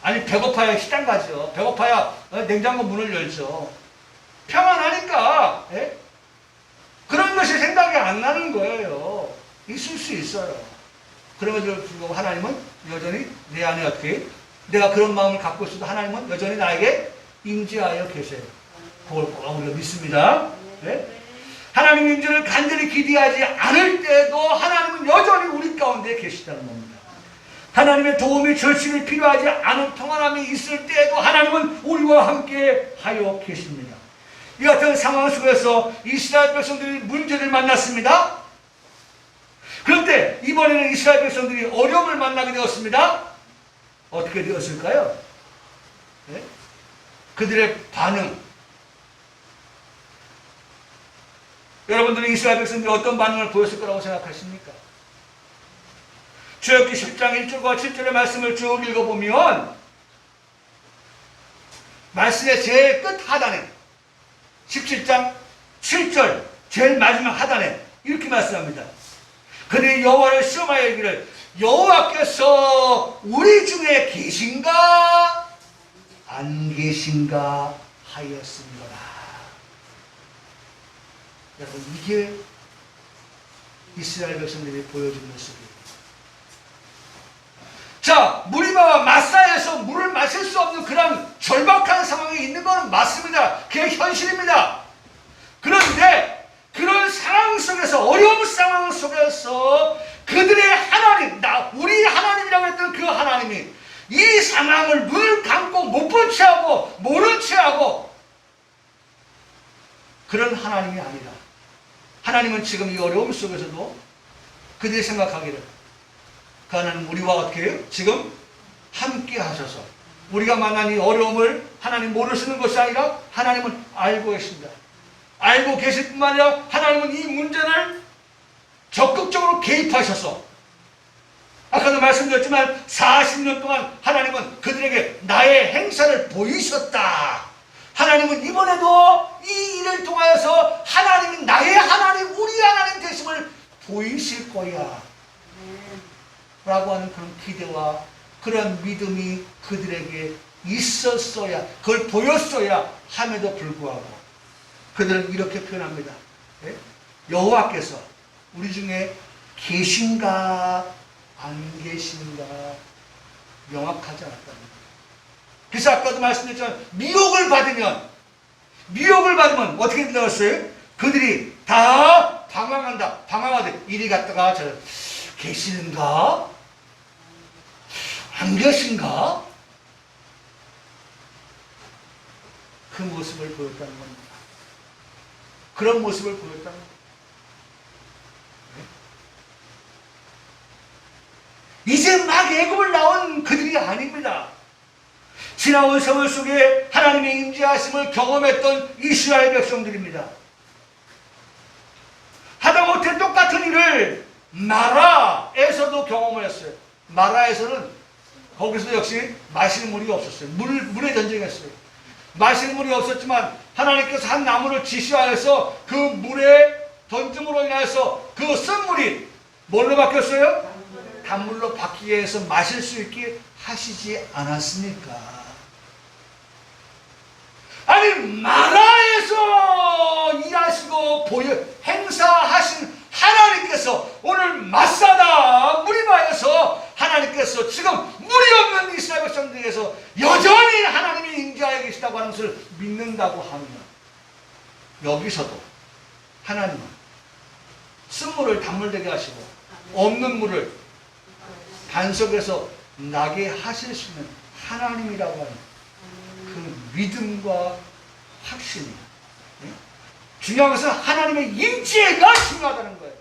아니 배고파야 시장 가죠. 배고파야 냉장고 문을 열죠. 평안하니까 그런 것이 생각이 안 나는 거예요. 있을 수 있어요. 그럼에도 불구하고 하나님은 여전히 내 안에 어떻게 내가 그런 마음을 갖고 있어도 하나님은 여전히 나에게 임재하여 계세요. 그걸 꼭 우리가 믿습니다. 하나님의 임재를 간절히 기대하지 않을 때도 하나님은 여전히 우리 가운데 계시다는 겁니다. 하나님의 도움이 절실히 필요하지 않은 평안함이 있을 때에도 하나님은 우리와 함께 하여 계십니다. 이 같은 상황 속에서 이스라엘 백성들이 문제를 만났습니다. 그런데 이번에는 이스라엘 백성들이 어려움을 만나게 되었습니다. 어떻게 되었을까요? 그들의 반응. 여러분들은 이스라엘 백성들이 어떤 반응을 보였을 거라고 생각하십니까? 출애굽기 10장 1절과 7절의 말씀을 쭉 읽어보면 말씀의 제일 끝 하단에 17장 7절 제일 마지막 하단에 이렇게 말씀합니다. 그들이 여호와를 시험하여 이르기를 여호와께서 우리 중에 계신가 안 계신가 하였습니다. 여러분 이게 이스라엘 백성들이 보여준 모습이에요. 자, 무리바와 마사에서 물을 마실 수 없는 그런 절박한 상황에 있는 것은 맞습니다. 그게 현실입니다. 그런데 그런 상황 속에서 어려운 상황 속에서 그들의 하나님, 우리 하나님이라고 했던 그 하나님이 이 상황을 눈을 감고 못 본 채하고 모른 채하고 그런 하나님이 아니라 하나님은 지금 이 어려움 속에서도 그들이 생각하기를 그 하나님 우리와 어떻게 해요? 지금 함께 하셔서 우리가 만난 이 어려움을 하나님 모르시는 것이 아니라 하나님은 알고 계십니다. 알고 계실 뿐만 아니라 하나님은 이 문제를 적극적으로 개입하셔서 아까도 말씀드렸지만 40년 동안 하나님은 그들에게 나의 행사를 보이셨다. 하나님은 이번에도 이 일을 통하여서 하나님이 나의 하나님, 우리 하나님 되심을 보이실 거야. 라고 하는 그런 기대와 그런 믿음이 그들에게 있었어야, 그걸 보였어야 함에도 불구하고 그들은 이렇게 표현합니다. 여호와께서 우리 중에 계신가 안 계신가 명확하지 않았답니다. 그래서 아까도 말씀드렸지만 미혹을 받으면 어떻게 되었어요? 그들이 다 방황한다. 방황하되 이리 갔다가 저 계시는가? 안 계신가? 그 모습을 보였다는 겁니다. 그런 모습을 보였다는 겁니다. 이제 막 애굽을 나온 그들이 아닙니다. 지나온 세월 속에 하나님의 임재하심을 경험했던 이스라엘 백성들입니다. 하다못해 똑같은 일을 마라에서도 경험을 했어요. 마라에서는 거기서 역시 마실 물이 없었어요. 물에 전쟁했어요. 마실 물이 없었지만 하나님께서 한 나무를 지시하여서 그 물에 던짐으로 인해서 그 쓴물이 뭘로 바뀌었어요? 단물로 바뀌게 해서 마실 수 있게 하시지 않았습니까? 아니 마라에서 일하시고 행사하신 하나님께서 오늘 마사다 무리바에서 하나님께서 지금 물이 없는 이스라엘 백성들에게서 여전히 하나님이 임재하여 계시다고 하는 것을 믿는다고 하면 여기서도 하나님은 쓴물을 단물되게 하시고 없는 물을 반석에서 나게 하실 수 있는 하나님이라고 하는 그 믿음과 확신이 중요한 것은 하나님의 임재가 중요하다는 거예요.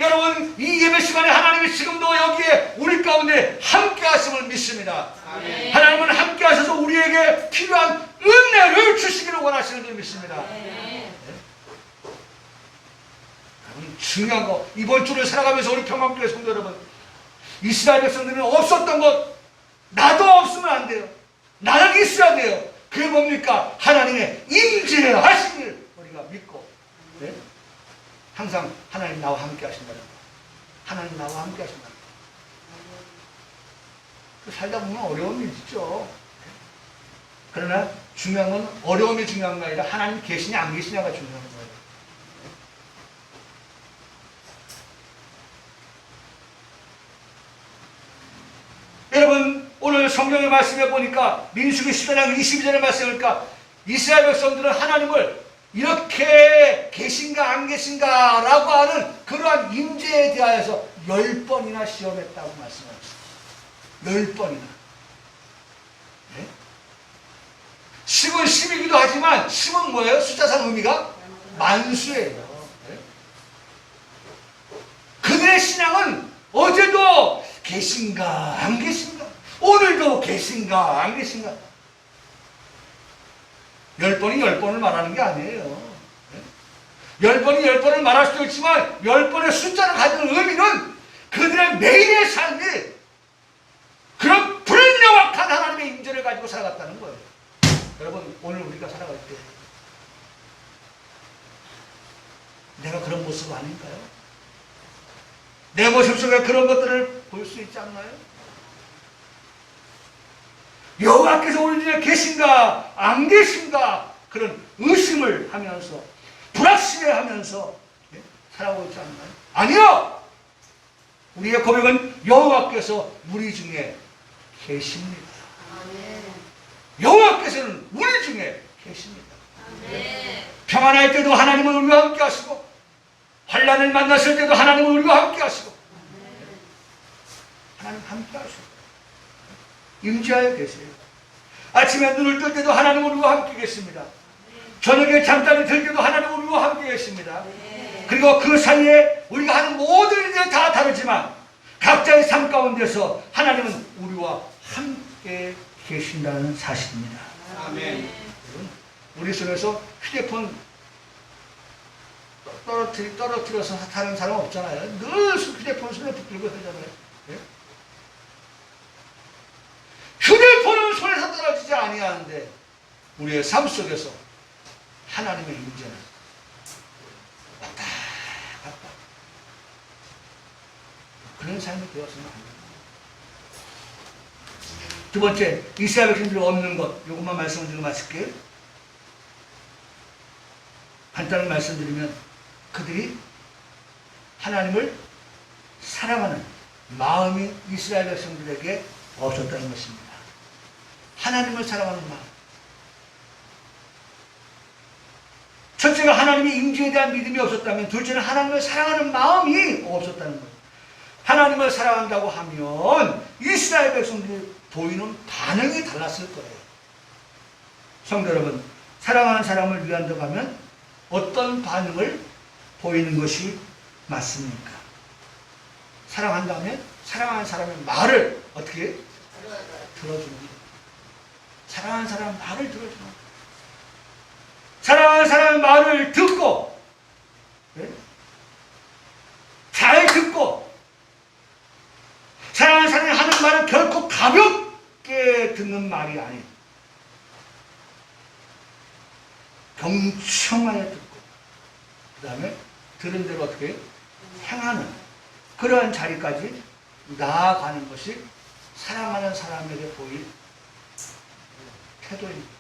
여러분 이 예배 시간에 하나님이 지금도 여기에 우리 가운데 함께 하심을 믿습니다. 아멘. 하나님은 함께 하셔서 우리에게 필요한 은혜를 주시기를 원하시는 줄 믿습니다. 네. 중요한 거 이번 주를 살아가면서 우리 평강교회 성도 여러분 이스라엘 백성들은 없었던 것, 나도 없으면 안 돼요. 나는 있어야 돼요. 그게 뭡니까? 하나님의 임재하심을 우리가 믿고, 네? 항상 하나님 나와 함께 하신다는 거. 하나님 나와 함께 하신다는 거. 살다 보면 어려움이 있죠. 그러나 중요한 건 어려움이 중요한 게 아니라 하나님 계시냐 안 계시냐가 중요한 거예요. 여러분, 오늘 성경의 말씀에 보니까 민수기 14장 22절의 말씀에 보니까 이스라엘 백성들은 하나님을 이렇게 계신가 안 계신가 라고 하는 그러한 임재에 대하여서 10번이나 시험했다고 말씀하셨어요. 10번이나. 네? 10은 10이기도 하지만 10은 뭐예요? 숫자상 의미가 만수예요. 네? 그들의 신앙은 어제도 계신가 안 계신가, 오늘도 계신가 안 계신가. 10번이 10번을 말하는 게 아니에요. 10번이 10번을 말할 수도 있지만 10번의 숫자를 가지는 의미는 그들의 매일의 삶이 그런 불명확한 하나님의 임재를 가지고 살아갔다는 거예요. 여러분, 오늘 우리가 살아갈 때 내가 그런 모습 아닌가요? 내 모습 속에 그런 것들을 볼 수 있지 않나요? 여호와께서 우리 중에 계신가 안 계신가 그런 의심을 하면서 불확실해하면서 살아오고 있지 않나요? 아니요! 우리의 고백은 여호와께서 우리 중에 계십니다. 여호와께서는 우리 중에 계십니다. 평안할 때도 하나님은 우리와 함께 하시고 환난을 만났을 때도 하나님은 우리와 함께 하시고 하나님 함께 하시고 임재하여 계세요. 아침에 눈을 뜰 때도 하나님은 우리와 함께 계십니다. 저녁에 잠자리 들 때도 하나님은 우리와 함께 계십니다. 그리고 그 사이에 우리가 하는 모든 일들은 다 다르지만 각자의 삶 가운데서 하나님은 우리와 함께 계신다는 사실입니다. 아멘. 우리 손에서 휴대폰 떨어뜨려서 사는 사람 없잖아요. 늘 휴대폰 손에 붙들고 하잖아요. 예? 휴대폰은 손에서 떨어지지 아니하는데 우리의 삶 속에서 하나님의 임재는 왔다 갔다 그런 삶이 되었으면 합니다. 두 번째, 이스라엘 백성들이 없는 것, 이것만 말씀드리고 마칠게요. 간단히 말씀드리면 그들이 하나님을 사랑하는 마음이 이스라엘 백성들에게 없었다는 것입니다. 하나님을 사랑하는 마음. 첫째가 하나님의 임재에 대한 믿음이 없었다면 둘째는 하나님을 사랑하는 마음이 없었다는 거예요. 하나님을 사랑한다고 하면 이스라엘 백성들이 보이는 반응이 달랐을 거예요. 성도 여러분, 사랑하는 사람을 위한다고 하면 어떤 반응을 보이는 것이 맞습니까? 사랑한다면 사랑하는 사람의 말을 어떻게 들어주는 거예요. 사랑하는 사람의 말을 들어주는 거예요. 사랑하는 사람의 말을 듣고, 네? 잘 듣고, 사랑하는 사람이 하는 말은 결코 가볍게 듣는 말이 아닌 경청하여 듣고 그 다음에 들은 대로 어떻게 행하는 그러한 자리까지 나아가는 것이 사랑하는 사람에게 보일 태도입니다.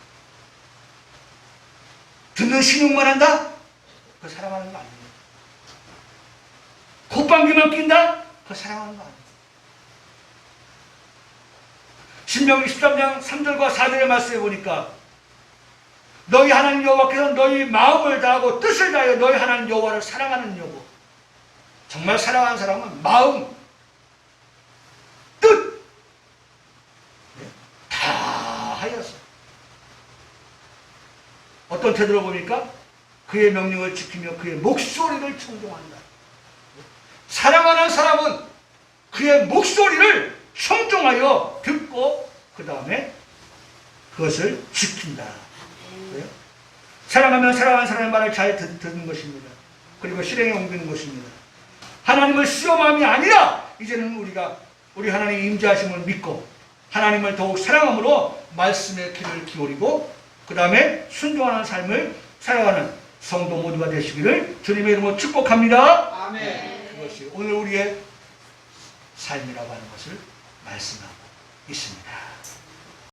듣는 신용만 한다? 그거 사랑하는 거 아닙니다. 콧방귀만 낀다? 그거 사랑하는 거 아닙니다. 신명기 13장 3절과 4절의 말씀에 보니까 너희 하나님 여호와께서 너희 마음을 다하고 뜻을 다하여 너희 하나님 여호와를 사랑하는 여고. 정말 사랑하는 사람은 마음, 뜻 다 하여서 어떤 태도로 보니까 그의 명령을 지키며 그의 목소리를 청종한다. 사랑하는 사람은 그의 목소리를 청종하여 듣고 그 다음에 그것을 지킨다. 그래요? 사랑하면 사랑하는 사람의 말을 잘 듣는 것입니다. 그리고 실행에 옮기는 것입니다. 하나님을 시험함이 아니라 이제는 우리가 우리 하나님의 임재하심을 믿고 하나님을 더욱 사랑함으로 말씀에 귀를 기울이고 그 다음에 순종하는 삶을 살아가는 성도 모두가 되시기를 주님의 이름으로 축복합니다. 아멘. 그것이 오늘 우리의 삶이라고 하는 것을 말씀하고 있습니다.